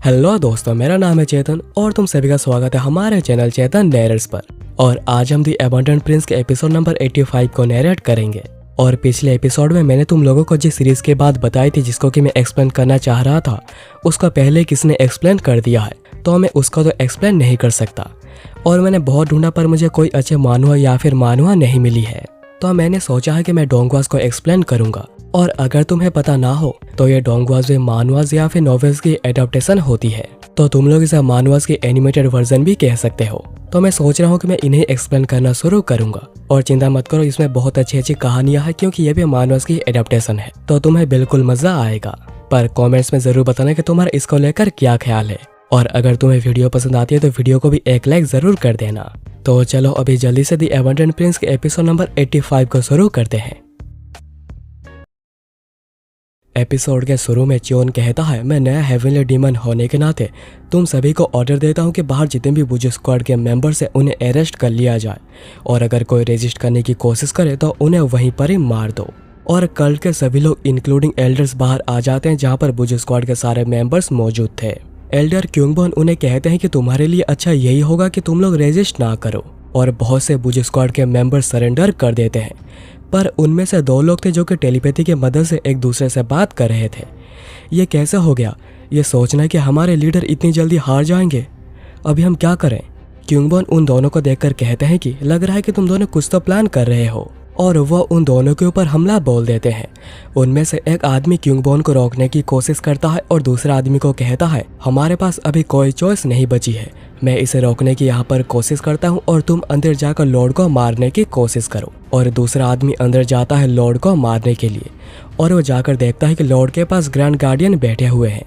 Hello दोस्तों, मेरा नाम है चेतन और तुम सभी का स्वागत है हमारे चैनल चेतन नैरेट्स पर। और आज हम दी एबंडेंट प्रिंस के एपिसोड नंबर 85 को नैरेट करेंगे। और पिछले एपिसोड में मैंने तुम लोगों को जिस सीरीज की बात बताई थी जिसको कि मैं एक्सप्लेन करना चाह रहा था, उसका पहले किसने एक्सप्लेन कर दिया है, तो मैं उसका तो एक्सप्लेन नहीं कर सकता। और मैंने बहुत ढूंढा पर मुझे कोई अच्छे मानुआ या फिर मानुआ नहीं मिली है, तो मैंने सोचा है कि मैं डोंगवास को एक्सप्लेन करूंगा। और अगर तुम्हें पता ना हो तो ये डोंगवास में मानुआस या फिर नॉवेल्स की एडेप्टेशन होती है, तो तुम लोग इसे मानुआस की एनिमेटेड वर्जन भी कह सकते हो। तो मैं सोच रहा हूँ कि मैं इन्हें एक्सप्लेन करना शुरू करूंगा। और चिंता मत करो, इसमें बहुत अच्छी अच्छी कहानियां हैं क्योंकि ये भी मानुआस की एडेप्टेशन है, तो तुम्हें बिल्कुल मजा आएगा। पर कॉमेंट्स में जरूर बताना कि तुम्हारा इसको लेकर क्या ख्याल है। और अगर तुम्हें वीडियो पसंद आती है तो वीडियो को भी एक लाइक जरूर कर देना। तो चलो अभी जल्दी से दी एबंडेंट प्रिंस के एपिसोड नंबर 85 को शुरू करते हैं। एपिसोड के शुरू में चियोन कहता है, मैं नया हेवनली डीमन होने के नाते तुम सभी को ऑर्डर देता हूं कि बाहर जितने भी बुजू स्क्वाड के मेंबर्स हैं उन्हें अरेस्ट कर लिया जाए, और अगर कोई रेजिस्ट करने की कोशिश करे तो उन्हें वहीं पर ही मार दो। और कल्ट के सभी लोग इंक्लूडिंग एल्डर्स बाहर आ जाते हैं जहाँ पर बुजू स्क्वाड के सारे मेंबर्स मौजूद थे। एल्डर क्यूंगबॉन उन्हें कहते हैं कि तुम्हारे लिए अच्छा यही होगा कि तुम लोग रेजिस्ट ना करो। और बहुत से बुजू स्क्वाड के मेंबर्स सरेंडर कर देते हैं, पर उनमें से 2 लोग थे जो कि टेलीपैथी की मदद से एक दूसरे से बात कर रहे थे। ये कैसे हो गया? ये सोचना कि हमारे लीडर इतनी जल्दी हार जाएंगे, अभी हम क्या करें? क्यूंगबॉन उन दोनों को देखकर कहते हैं कि लग रहा है कि तुम दोनों कुछ तो प्लान कर रहे हो। और वह उन दोनों के ऊपर हमला बोल देते हैं। उनमें से एक आदमी क्यूंगबॉन को रोकने की कोशिश करता है और दूसरा आदमी को कहता है, हमारे पास अभी कोई चॉइस नहीं बची है, मैं इसे रोकने की यहाँ पर कोशिश करता हूँ और तुम अंदर जाकर लॉर्ड को मारने की कोशिश करो। और दूसरा आदमी अंदर जाता है लॉर्ड को मारने के लिए, और वो जाकर देखता है कि लॉर्ड के पास ग्रैंड गार्डियन बैठे हुए हैं।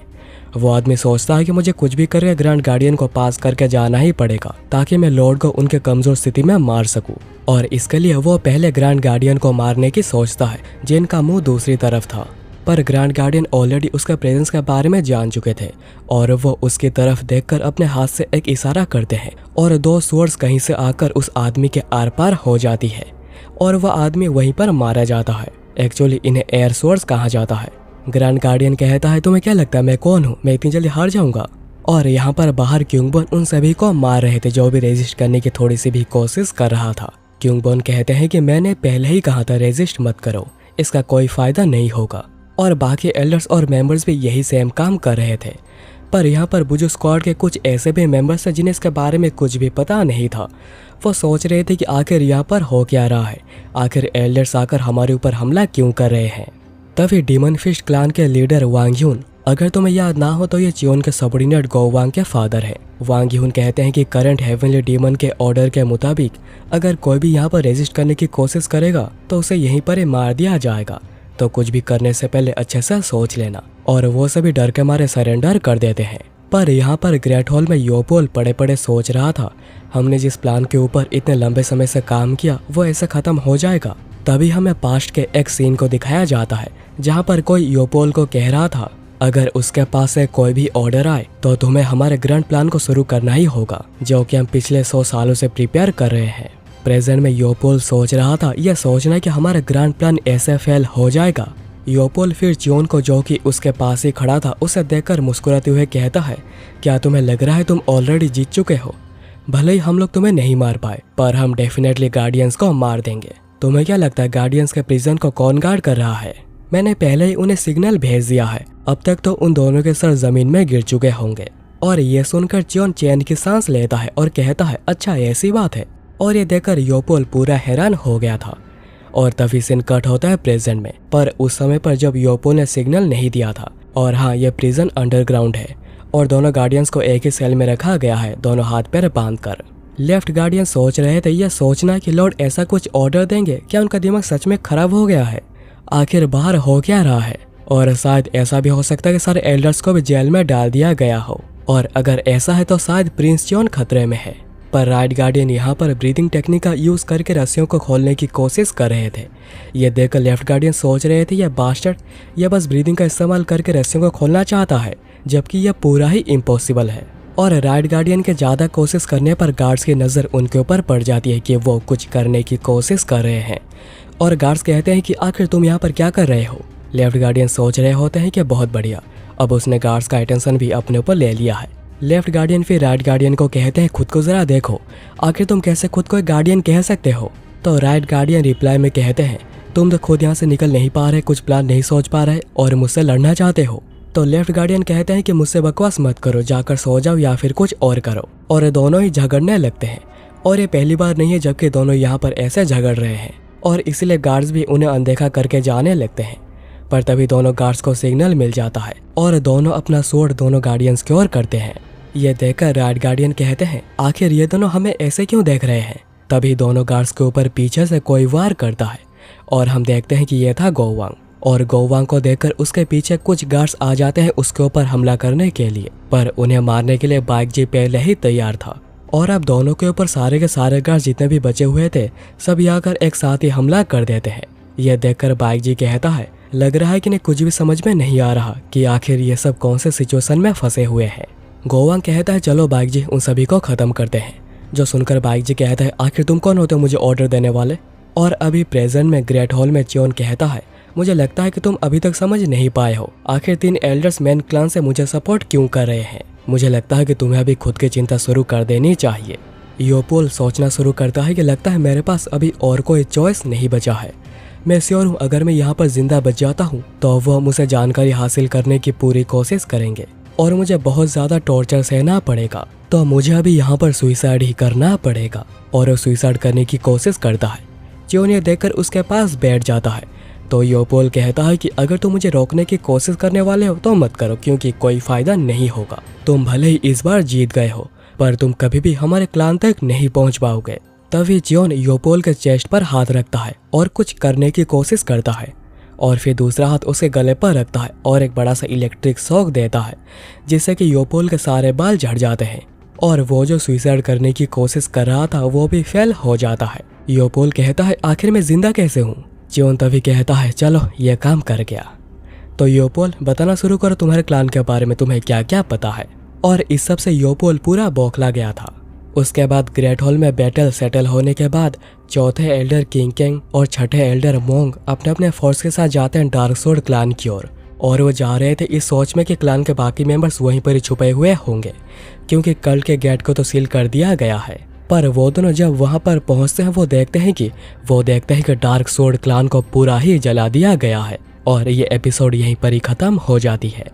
वो आदमी सोचता है कि मुझे कुछ भी करके ग्रैंड गार्डियन को पास करके जाना ही पड़ेगा ताकि मैं लॉर्ड को उनके कमजोर स्थिति में मार सकूं। और इसके लिए वो पहले ग्रैंड गार्डियन को मारने की सोचता है जिनका मुंह दूसरी तरफ था। पर ग्रैंड गार्डियन ऑलरेडी उसके प्रेजेंस के बारे में जान चुके थे और वो उसकी तरफ देखकर अपने हाथ से एक इशारा करते हैं और 2 स्वर्ड्स कहीं से आकर उस आदमी के आर पार हो जाती है और वह आदमी वहीं पर मारा जाता है। एक्चुअली इन्हें एयर स्वर्ड्स कहा जाता है। ग्रैंड गार्डियन कहता है, तुम्हें क्या लगता है मैं कौन हूँ? मैं इतनी जल्दी हार जाऊंगा? और यहाँ पर बाहर क्यूंगबॉन उन सभी को मार रहे थे जो भी रेजिस्ट करने की थोड़ी सी भी कोशिश कर रहा था। क्यूंगबॉन कहते हैं कि मैंने पहले ही कहा था रेजिस्ट मत करो, इसका कोई फायदा नहीं होगा। और बाकी एल्डर्स और मेंबर्स भी यही सेम काम कर रहे थे। पर यहाँ पर बुजू स्क्वाड के कुछ ऐसे भी मेंबर्स थे जिन्हें इसके बारे में कुछ भी पता नहीं था। वो सोच रहे थे कि आखिर यहाँ पर हो क्या रहा है, आखिर एल्डर्स आकर हमारे ऊपर हमला क्यों कर रहे हैं। तभी डीमन फिस्ट क्लान के लीडर वांग यून, अगर तुम्हें याद ना हो तो ये चियोन के सबऑर्डिनेट गो वांग के फादर है। वांग यून कहते हैं कि करंट हेवनली डीमन के ऑर्डर के मुताबिक अगर कोई भी यहाँ पर रेजिस्ट करने की कोशिश करेगा तो उसे यहीं पर ही मार दिया जाएगा, तो कुछ भी करने से पहले अच्छे से सोच लेना। और वो सभी डर के मारे सरेंडर कर देते हैं। पर यहाँ पर ग्रेट हॉल में योपोल पड़े पड़े सोच रहा था, हमने जिस प्लान के ऊपर इतने लंबे समय से काम किया वो ऐसे खत्म हो जाएगा। तभी हमें पास्ट के एक सीन को दिखाया जाता है जहाँ पर कोई योपोल को कह रहा था, अगर उसके पास से कोई भी ऑर्डर आए तो तुम्हें हमारे ग्रैंड प्लान को शुरू करना ही होगा जो कि हम पिछले 100 सालों से प्रिपेयर कर रहे हैं। प्रेजेंट में योपोल सोच रहा था यह सोचना कि हमारा ग्रैंड प्लान ऐसे फेल हो जाएगा। योपोल फिर चियोन को जो कि उसके पास ही खड़ा था उसे देखकर मुस्कुराते हुए कहता है, क्या तुम्हें लग रहा है तुम ऑलरेडी जीत चुके हो? भले ही हम लोग तुम्हें नहीं मार पाए पर हम डेफिनेटली गार्डियंस को मार देंगे। तुम्हें क्या लगता है गार्डियंस के प्रिजन को कौन गार्ड कर रहा है? मैंने पहले ही उन्हें सिग्नल भेज दिया है, अब तक तो उन दोनों के सर जमीन में गिर चुके होंगे। और ये सुनकर चियोन चैन की सांस लेता है और कहता है, अच्छा ऐसी बात है। और ये देखकर योपोल पूरा हैरान हो गया था। और तभी सीन कट होता है प्रेजेंट में, पर उस समय पर जब योपोल ने सिग्नल नहीं दिया था। और हाँ, ये प्रिजन अंडरग्राउंड है और दोनों गार्डियंस को एक ही सेल में रखा गया है, दोनों हाथ पैर बांध कर। लेफ्ट गार्डियन सोच रहे थे यह सोचना कि लॉर्ड ऐसा कुछ ऑर्डर देंगे, क्या उनका दिमाग सच में खराब हो गया है? आखिर बाहर हो क्या रहा है? और शायद ऐसा भी हो सकता है कि सारे एल्डर्स को भी जेल में डाल दिया गया हो, और अगर ऐसा है तो शायद प्रिंस चियोन खतरे में है। पर राइट गार्डियन यहाँ पर ब्रीदिंग टेक्निक का यूज करके रस्सियों को खोलने की कोशिश कर रहे थे। ये देखकर लेफ्ट गार्डियन सोच रहे थे यह बास्टर्ड यह बस ब्रीदिंग का इस्तेमाल करके रस्सियों को खोलना चाहता है, जबकि यह पूरा ही इम्पॉसिबल है। और राइट गार्डियन के ज़्यादा कोशिश करने पर गार्ड्स की नज़र उनके ऊपर पड़ जाती है कि वो कुछ करने की कोशिश कर रहे हैं। और गार्ड्स कहते हैं कि आखिर तुम यहाँ पर क्या कर रहे हो? लेफ्ट गार्डियन सोच रहे होते हैं कि बहुत बढ़िया, अब उसने गार्ड्स का अटेंशन भी अपने ऊपर ले लिया है। लेफ्ट गार्डियन फिर राइट गार्डियन को कहते हैं खुद को जरा देखो, आखिर तुम कैसे खुद को एक गार्डियन कह सकते हो। तो राइट गार्डियन रिप्लाई में कहते हैं तुम तो खुद यहाँ से निकल नहीं पा रहे, कुछ प्लान नहीं सोच पा रहे और मुझसे लड़ना चाहते हो। तो लेफ्ट गार्डियन कहते हैं कि मुझसे बकवास मत करो, जाकर सो जाओ या फिर कुछ और करो। और दोनों ही झगड़ने लगते हैं और ये पहली बार नहीं है जबकि दोनों यहाँ पर ऐसे झगड़ रहे हैं और इसलिए गार्ड्स भी उन्हें अनदेखा करके जाने लगते हैं। पर तभी दोनों गार्ड्स को सिग्नल मिल जाता है और दोनों अपना स्वॉर्ड दोनों गार्डियंस की ओर करते हैं। ये देखकर राइट गार्डियन कहते हैं आखिर ये दोनों हमें ऐसे क्यों देख रहे हैं। तभी दोनों गार्ड्स के ऊपर पीछे से कोई वार करता है और हम देखते हैं कि ये था गोवांग। और गोवांग को देखकर उसके पीछे कुछ गार्ड्स आ जाते हैं उसके ऊपर हमला करने के लिए, पर उन्हें मारने के लिए बाइक जी पहले ही तैयार था। और अब दोनों के ऊपर सारे के सारे गार्ड्स जितने भी बचे हुए थे सब आकर एक साथ ही हमला कर देते हैं। यह देखकर बाइक जी कहता है लग रहा है कि इन्हें कुछ भी समझ में नहीं आ रहा कि आखिर ये सब कौन से सिचुएशन में फंसे हुए हैं। गोवांग कहता है चलो बाइक जी उन सभी को खत्म करते हैं। जो सुनकर बाइक जी कहता है आखिर तुम कौन होते हो मुझे ऑर्डर देने वाले। और अभी प्रेजेंट में ग्रेट हॉल में चियोन कहता है मुझे लगता है कि तुम अभी तक समझ नहीं पाए हो आखिर 3 एल्डर्स मैन क्लान से मुझे सपोर्ट क्यों कर रहे हैं। मुझे लगता है कि तुम्हें अभी खुद की चिंता शुरू कर देनी चाहिए। योपोल सोचना शुरू करता है कि लगता है मेरे पास अभी और कोई चॉइस नहीं बचा है। मैं श्योर हूँ अगर मैं यहाँ पर जिंदा बच जाता हूँ तो वह मुझे जानकारी हासिल करने की पूरी कोशिश करेंगे और मुझे बहुत ज़्यादा टॉर्चर सहना पड़ेगा, तो मुझे अभी यहाँ पर सुइसाइड ही करना पड़ेगा। और वो सुइसाइड करने की कोशिश करता है। चियोन ये देखकर उसके पास बैठ जाता है। तो योपोल कहता है कि अगर तुम मुझे रोकने की कोशिश करने वाले हो तो मत करो क्योंकि कोई फायदा नहीं होगा। तुम भले ही इस बार जीत गए हो पर तुम कभी भी हमारे क्लान तक नहीं पहुंच पाओगे। तभी चियोन योपोल के चेस्ट पर हाथ रखता है और कुछ करने की कोशिश करता है और फिर दूसरा हाथ उसके गले पर रखता है और एक बड़ा सा इलेक्ट्रिक शॉक देता है जिससे कि योपोल के सारे बाल झड़ जाते हैं और वो जो सुइसाइड करने की कोशिश कर रहा था वो भी फेल हो जाता है। योपोल कहता है आखिर मैं जिंदा कैसे हूँ। चियोन तभी कहता है चलो ये काम कर गया। तो योपोल बताना शुरू करो तुम्हारे क्लान के बारे में तुम्हें क्या क्या पता है। और इस सब से योपोल पूरा बौखला गया था। उसके बाद ग्रेट हॉल में बैटल सेटल होने के बाद चौथे एल्डर किंग केंग और छठे एल्डर मोंग अपने अपने फोर्स के साथ जाते हैं डार्क सोर्ड क्लान की ओर। और वो जा रहे थे इस सोच में कि क्लान के बाकी मेंबर्स वहीं पर ही छुपे हुए होंगे क्योंकि कल के गेट को तो सील कर दिया गया है। पर वो दोनों जब वहां पर पहुंचते हैं वो देखते हैं कि डार्क सोर्ड क्लान को पूरा ही जला दिया गया है। और ये एपिसोड यहीं पर ही खत्म हो जाती है।